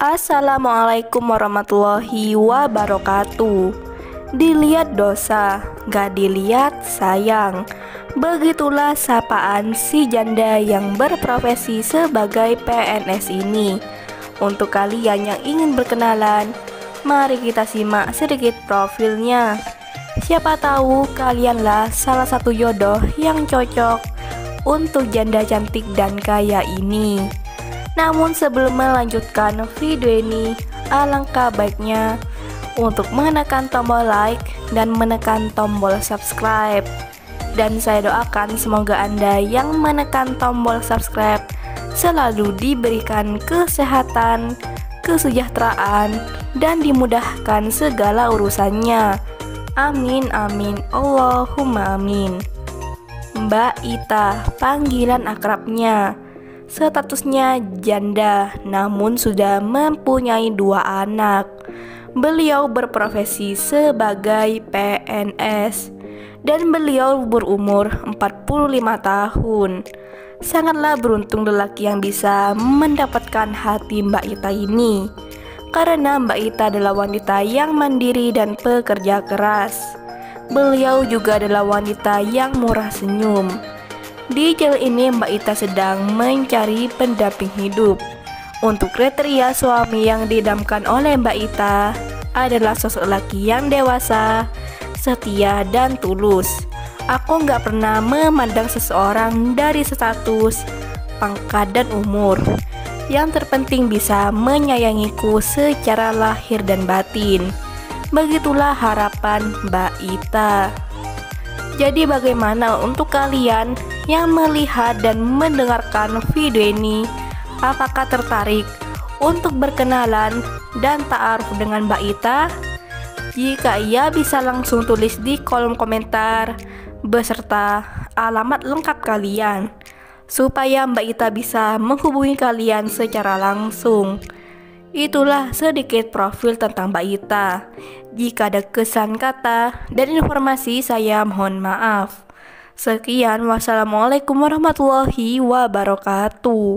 Assalamualaikum warahmatullahi wabarakatuh. Dilihat dosa, gak dilihat sayang. Begitulah sapaan si janda yang berprofesi sebagai PNS ini. Untuk kalian yang ingin berkenalan, mari kita simak sedikit profilnya. Siapa tahu kalianlah salah satu jodoh yang cocok untuk janda cantik dan kaya ini. Namun sebelum melanjutkan video ini, alangkah baiknya untuk menekan tombol like dan menekan tombol subscribe. Dan saya doakan semoga Anda yang menekan tombol subscribe selalu diberikan kesehatan, kesejahteraan, dan dimudahkan segala urusannya. Amin amin Allahumma amin. Mbak Ita, panggilan akrabnya. Statusnya janda, namun sudah mempunyai 2 anak. Beliau berprofesi sebagai PNS dan beliau berumur 45 tahun. Sangatlah beruntung lelaki yang bisa mendapatkan hati Mbak Ita ini, karena Mbak Ita adalah wanita yang mandiri dan pekerja keras. Beliau juga adalah wanita yang murah senyum. Di channel ini Mbak Ita sedang mencari pendamping hidup. Untuk kriteria suami yang didamkan oleh Mbak Ita adalah sosok laki yang dewasa, setia, dan tulus. Aku nggak pernah memandang seseorang dari status, pangkat, dan umur. Yang terpenting bisa menyayangiku secara lahir dan batin. Begitulah harapan Mbak Ita. Jadi bagaimana untuk kalian yang melihat dan mendengarkan video ini? Apakah tertarik untuk berkenalan dan ta'aruf dengan Mbak Ita? Jika iya, bisa langsung tulis di kolom komentar beserta alamat lengkap kalian, supaya Mbak Ita bisa menghubungi kalian secara langsung. Itulah sedikit profil tentang Mbak Ita. Jika ada kesan kata dan informasi, saya mohon maaf. Sekian, wassalamualaikum warahmatullahi wabarakatuh.